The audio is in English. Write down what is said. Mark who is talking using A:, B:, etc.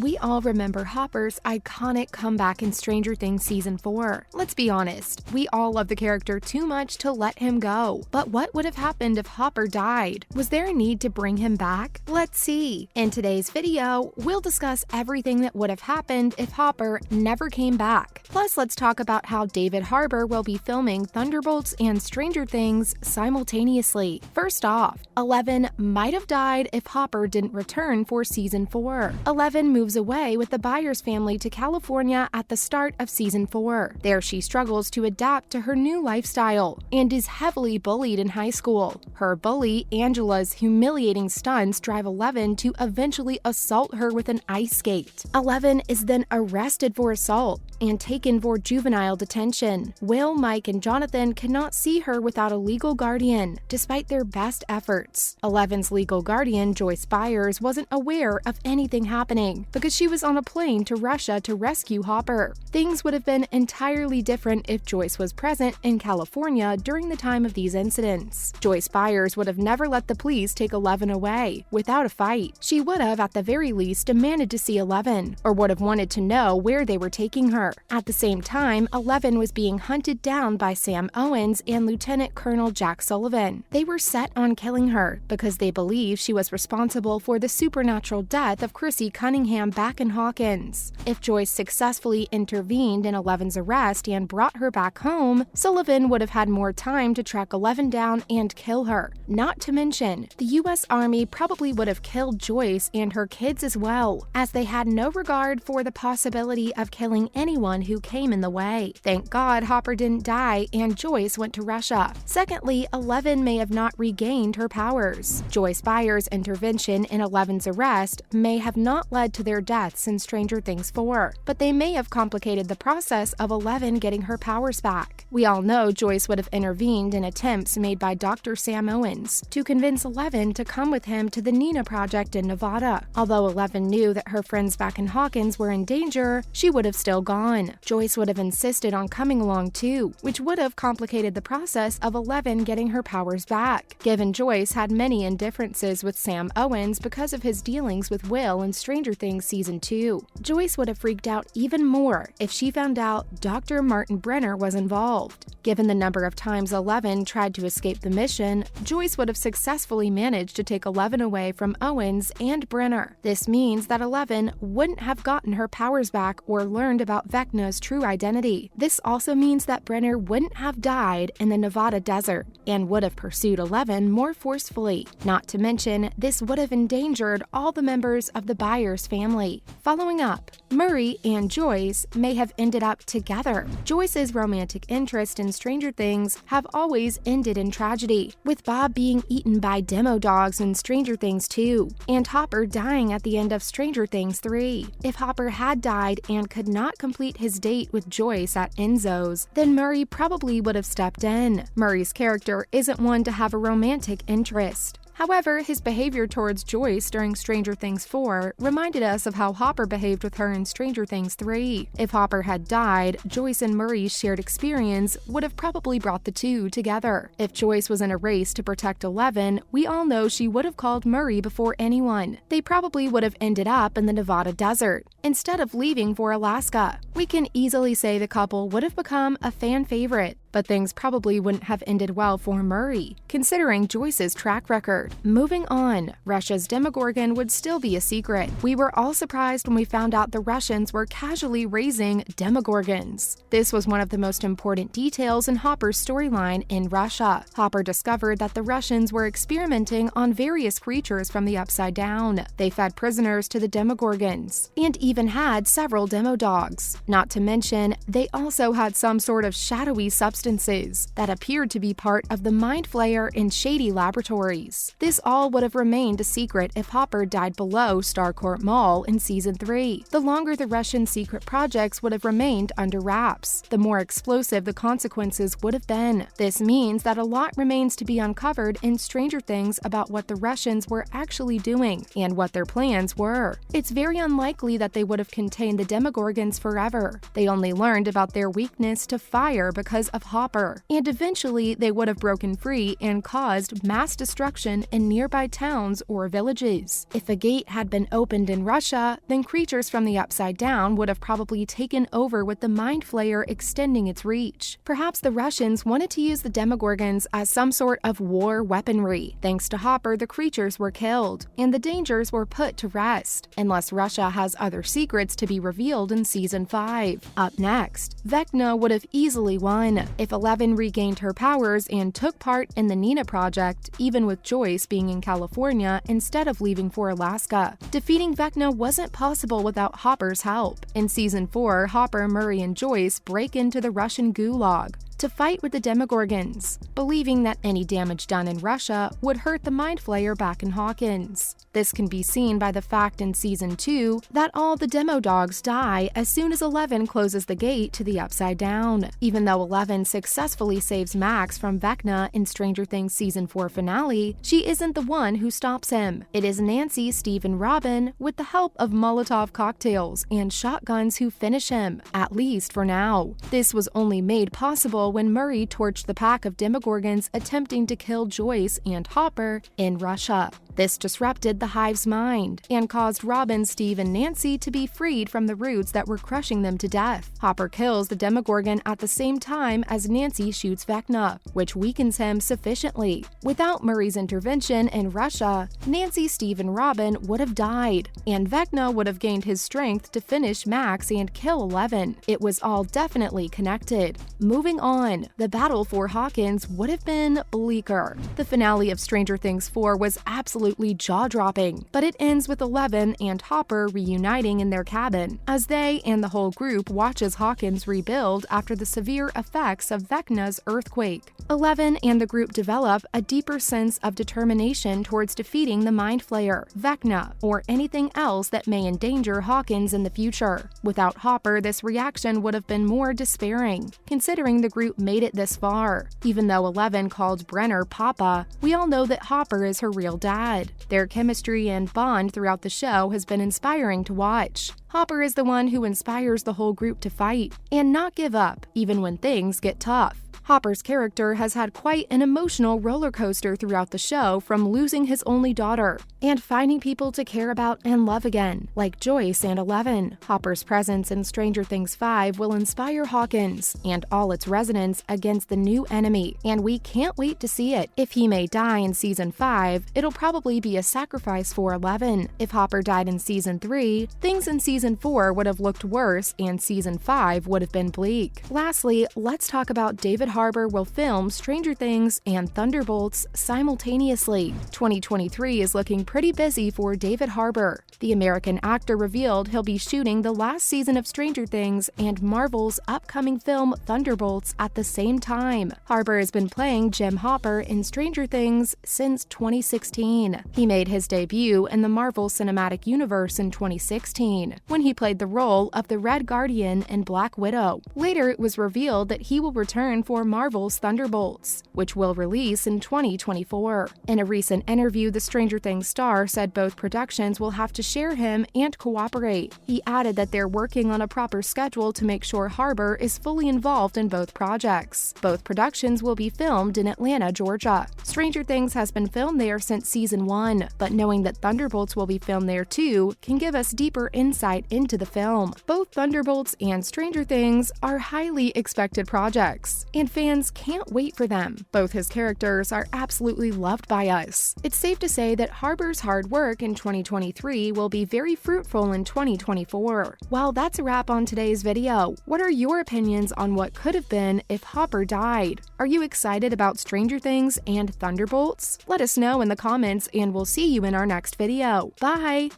A: We all remember Hopper's iconic comeback in Stranger Things Season 4. Let's be honest, we all love the character too much to let him go. But what would have happened if Hopper died? Was there a need to bring him back? Let's see. In today's video, we'll discuss everything that would have happened if Hopper never came back. Plus, let's talk about how David Harbour will be filming Thunderbolts and Stranger Things simultaneously. First off, Eleven might have died if Hopper didn't return for Season 4. Eleven moves away with the Byers family to California at the start of Season 4. There she struggles to adapt to her new lifestyle and is heavily bullied in high school. Her bully, Angela's humiliating stunts drive Eleven to eventually assault her with an ice skate. Eleven is then arrested for assault and taken for juvenile detention. Will, Mike, and Jonathan cannot see her without a legal guardian, despite their best efforts. Eleven's legal guardian, Joyce Byers, wasn't aware of anything happening because she was on a plane to Russia to rescue Hopper. Things would have been entirely different if Joyce was present in California during the time of these incidents. Joyce Byers would have never let the police take Eleven away without a fight. She would have, at the very least, demanded to see Eleven, or would have wanted to know where they were taking her. At the same time, Eleven was being hunted down by Sam Owens and Lieutenant Colonel Jack Sullivan. They were set on killing her because they believed she was responsible for the supernatural death of Chrissy Cunningham back in Hawkins. If Joyce successfully intervened in Eleven's arrest and brought her back home, Sullivan would have had more time to track Eleven down and kill her. Not to mention, the U.S. Army probably would have killed Joyce and her kids as well, as they had no regard for the possibility of killing anyone who came in the way. Thank God Hopper didn't die and Joyce went to Russia. Secondly, Eleven may have not regained her powers. Joyce Byers' intervention in Eleven's arrest may have not led to their deaths in Stranger Things 4, but they may have complicated the process of Eleven getting her powers back. We all know Joyce would have intervened in attempts made by Dr. Sam Owens to convince Eleven to come with him to the Nina Project in Nevada. Although Eleven knew that her friends back in Hawkins were in danger, she would have still gone. Joyce would have insisted on coming along too, which would have complicated the process of Eleven getting her powers back. Given Joyce had many indifferences with Sam Owens because of his dealings with Will in Stranger Things Season 2, Joyce would have freaked out even more if she found out Dr. Martin Brenner was involved. Given the number of times Eleven tried to escape the mission, Joyce would have successfully managed to take Eleven away from Owens and Brenner. This means that Eleven wouldn't have gotten her powers back or learned about Vecna's true identity. This also means that Brenner wouldn't have died in the Nevada desert and would have pursued Eleven more forcefully. Not to mention, this would have endangered all the members of the Byers family. Following up, Murray and Joyce may have ended up together. Joyce's romantic interest in Stranger Things have always ended in tragedy, with Bob being eaten by demo dogs in Stranger Things 2, and Hopper dying at the end of Stranger Things 3. If Hopper had died and could not complete his date with Joyce at Enzo's, then Murray probably would have stepped in. Murray's character isn't one to have a romantic interest. However, his behavior towards Joyce during Stranger Things 4 reminded us of how Hopper behaved with her in Stranger Things 3. If Hopper had died, Joyce and Murray's shared experience would have probably brought the two together. If Joyce was in a race to protect Eleven, we all know she would have called Murray before anyone. They probably would have ended up in the Nevada desert instead of leaving for Alaska. We can easily say the couple would have become a fan favorite, but things probably wouldn't have ended well for Murray, considering Joyce's track record. Moving on, Russia's Demogorgon would still be a secret. We were all surprised when we found out the Russians were casually raising Demogorgons. This was one of the most important details in Hopper's storyline in Russia. Hopper discovered that the Russians were experimenting on various creatures from the Upside Down. They fed prisoners to the Demogorgons, and even had several demo dogs. Not to mention, they also had some sort of shadowy substances that appeared to be part of the Mind Flayer in shady laboratories. This all would have remained a secret if Hopper died below Starcourt Mall in Season 3. The longer the Russian secret projects would have remained under wraps, the more explosive the consequences would have been. This means that a lot remains to be uncovered in Stranger Things about what the Russians were actually doing and what their plans were. It's very unlikely that they would have contained the Demogorgons forever. They only learned about their weakness to fire because of Hopper, and eventually they would have broken free and caused mass destruction in nearby towns or villages. If a gate had been opened in Russia, then creatures from the Upside Down would have probably taken over with the Mind Flayer extending its reach. Perhaps the Russians wanted to use the Demogorgons as some sort of war weaponry. Thanks to Hopper, the creatures were killed, and the dangers were put to rest, unless Russia has other secrets to be revealed in Season 5. Up next, Vecna would have easily won if 11 regained her powers and took part in the Nina Project, even with Joyce being in California instead of leaving for Alaska. Defeating Vecna wasn't possible without Hopper's help. In Season 4, Hopper, Murray, and Joyce break into the Russian gulag to fight with the Demogorgons, believing that any damage done in Russia would hurt the Mind Flayer back in Hawkins. This can be seen by the fact in Season 2 that all the Demo Dogs die as soon as 11 closes the gate to the Upside Down. Even though 11 successfully saves Max from Vecna in Stranger Things Season 4 finale, she isn't the one who stops him. It is Nancy, Steve, and Robin with the help of Molotov cocktails and shotguns who finish him, at least for now. This was only made possible when Murray torched the pack of Demogorgons attempting to kill Joyce and Hopper in Russia. This disrupted the Hive's mind and caused Robin, Steve, and Nancy to be freed from the roots that were crushing them to death. Hopper kills the Demogorgon at the same time as Nancy shoots Vecna, which weakens him sufficiently. Without Murray's intervention in Russia, Nancy, Steve, and Robin would have died, and Vecna would have gained his strength to finish Max and kill 11. It was all definitely connected. Moving on, the battle for Hawkins would have been bleaker. The finale of Stranger Things 4 was absolutely jaw-dropping, but it ends with 11 and Hopper reuniting in their cabin, as they and the whole group watches Hawkins rebuild after the severe effects of Vecna's earthquake. 11 and the group develop a deeper sense of determination towards defeating the Mind Flayer, Vecna, or anything else that may endanger Hawkins in the future. Without Hopper, this reaction would have been more despairing, considering the group made it this far. Even though 11 called Brenner Papa, we all know that Hopper is her real dad. Their chemistry and bond throughout the show has been inspiring to watch. Hopper is the one who inspires the whole group to fight and not give up, even when things get tough. Hopper's character has had quite an emotional roller coaster throughout the show, from losing his only daughter and finding people to care about and love again, like Joyce and 11. Hopper's presence in Stranger Things 5 will inspire Hawkins and all its residents against the new enemy, and we can't wait to see it. If he may die in Season 5, it'll probably be a sacrifice for 11. If Hopper died in Season 3, things in Season 4 would have looked worse and Season 5 would have been bleak. Lastly, let's talk about David Harbour will film Stranger Things and Thunderbolts simultaneously. 2023 is looking pretty busy for David Harbour. The American actor revealed he'll be shooting the last season of Stranger Things and Marvel's upcoming film Thunderbolts at the same time. Harbour has been playing Jim Hopper in Stranger Things since 2016. He made his debut in the Marvel Cinematic Universe in 2016, when he played the role of the Red Guardian in Black Widow. Later, it was revealed that he will return for Marvel's Thunderbolts, which will release in 2024. In a recent interview, the Stranger Things star said both productions will have to share him and cooperate. He added that they're working on a proper schedule to make sure Harbour is fully involved in both projects. Both productions will be filmed in Atlanta, Georgia. Stranger Things has been filmed there since Season 1, but knowing that Thunderbolts will be filmed there too can give us deeper insight into the film. Both Thunderbolts and Stranger Things are highly expected projects, and fans can't wait for them. Both his characters are absolutely loved by us. It's safe to say that Harbour's hard work in 2023 will be very fruitful in 2024. Well, that's a wrap on today's video. What are your opinions on what could have been if Hopper died? Are you excited about Stranger Things and Thunderbolts? Let us know in the comments, and we'll see you in our next video. Bye!